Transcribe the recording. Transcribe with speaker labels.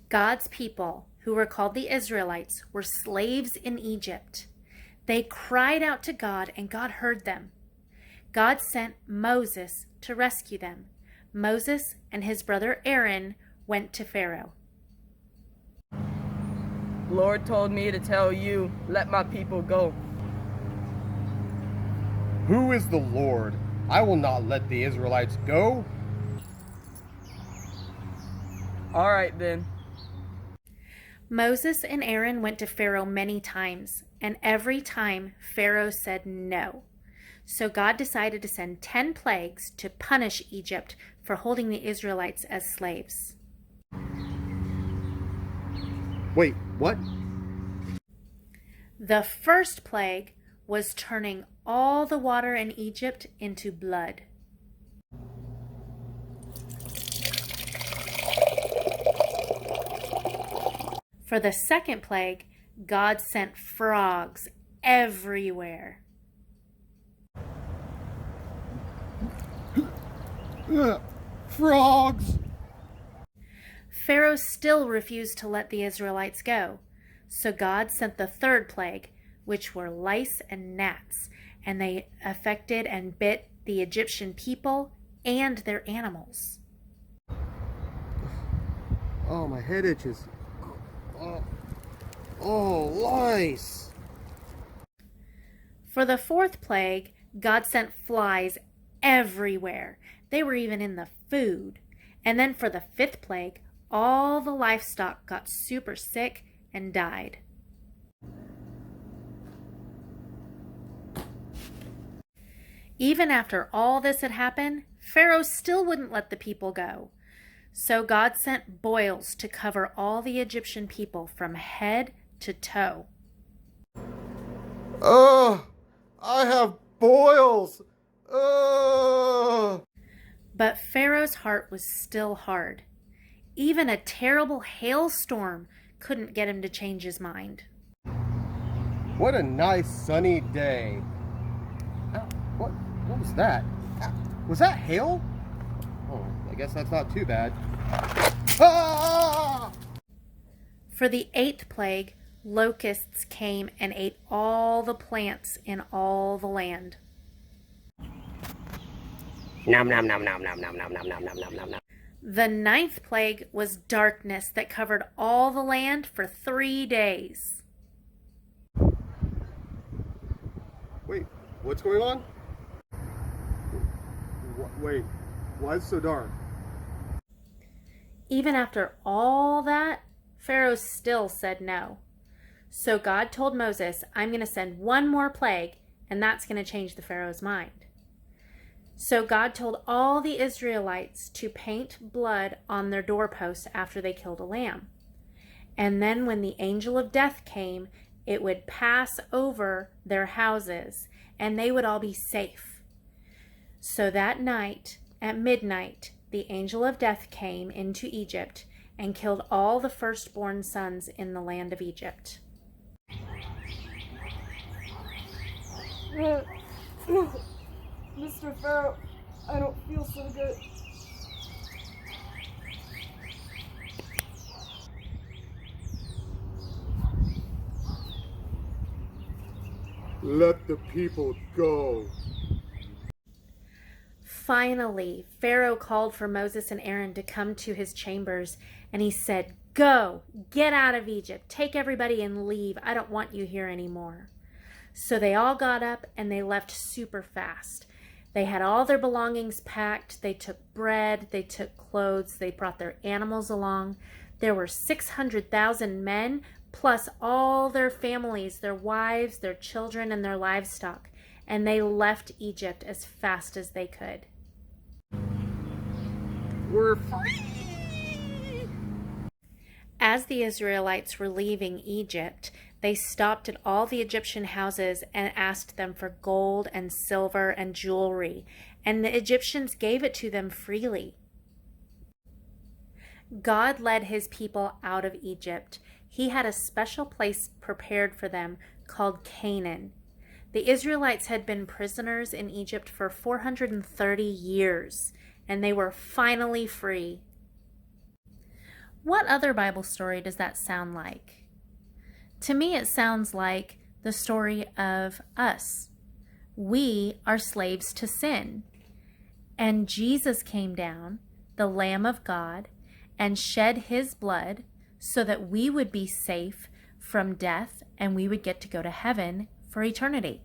Speaker 1: God's people, who were called the Israelites, were slaves in Egypt. They cried out to God, and God heard them. God sent Moses to rescue them. Moses and his brother Aaron went to Pharaoh.
Speaker 2: The Lord told me to tell you, let my people go.
Speaker 3: Who is the Lord? I will not let the Israelites go.
Speaker 2: All right then.
Speaker 1: Moses and Aaron went to Pharaoh many times, and every time Pharaoh said no. So God decided to send 10 plagues to punish Egypt for holding the Israelites as slaves.
Speaker 3: Wait, what?
Speaker 1: The first plague was turning all the water in Egypt into blood. For the second plague, God sent frogs everywhere.
Speaker 3: Frogs!
Speaker 1: Pharaoh still refused to let the Israelites go. So God sent the third plague, which were lice and gnats, and they affected and bit the Egyptian people and their animals.
Speaker 3: Oh, my head itches. Oh, lice!
Speaker 1: For the fourth plague, God sent flies everywhere. They were even in the food. And then for the fifth plague, all the livestock got super sick and died. Even after all this had happened, Pharaoh still wouldn't let the people go. So God sent boils to cover all the Egyptian people from head to toe.
Speaker 3: I have boils! Ugh!
Speaker 1: But Pharaoh's heart was still hard. Even a terrible hailstorm couldn't get him to change his mind.
Speaker 3: What a nice sunny day. What was that? Was that hail? Oh, I guess that's not too bad. Ah!
Speaker 1: For the eighth plague, locusts came and ate all the plants in all the land.
Speaker 4: Nom nom nom nom nom nom nom nom nom nom nom nom nom.
Speaker 1: The ninth plague was darkness that covered all the land for 3 days.
Speaker 3: Wait, what's going on? Wait, why is it so dark?
Speaker 1: Even after all that, Pharaoh still said no. So God told Moses, I'm going to send one more plague, and that's going to change the Pharaoh's mind. So God told all the Israelites to paint blood on their doorposts after they killed a lamb. And then when the angel of death came, it would pass over their houses, and they would all be safe. So that night, at midnight, the angel of death came into Egypt and killed all the firstborn sons in the land of Egypt.
Speaker 2: Mr. Pharaoh, I don't feel so good.
Speaker 3: Let the people go.
Speaker 1: Finally, Pharaoh called for Moses and Aaron to come to his chambers, and he said, Go, get out of Egypt, take everybody and leave. I don't want you here anymore. So they all got up and they left super fast. They had all their belongings packed. They took bread, they took clothes, they brought their animals along. There were 600,000 men, plus all their families, their wives, their children, and their livestock. And they left Egypt as fast as they could.
Speaker 3: We're free!
Speaker 1: As the Israelites were leaving Egypt, they stopped at all the Egyptian houses and asked them for gold and silver and jewelry, and the Egyptians gave it to them freely. God led his people out of Egypt. He had a special place prepared for them called Canaan. The Israelites had been prisoners in Egypt for 430 years, and they were finally free. What other Bible story does that sound like? To me, it sounds like the story of us. We are slaves to sin. And Jesus came down, the Lamb of God, and shed his blood so that we would be safe from death and we would get to go to heaven for eternity.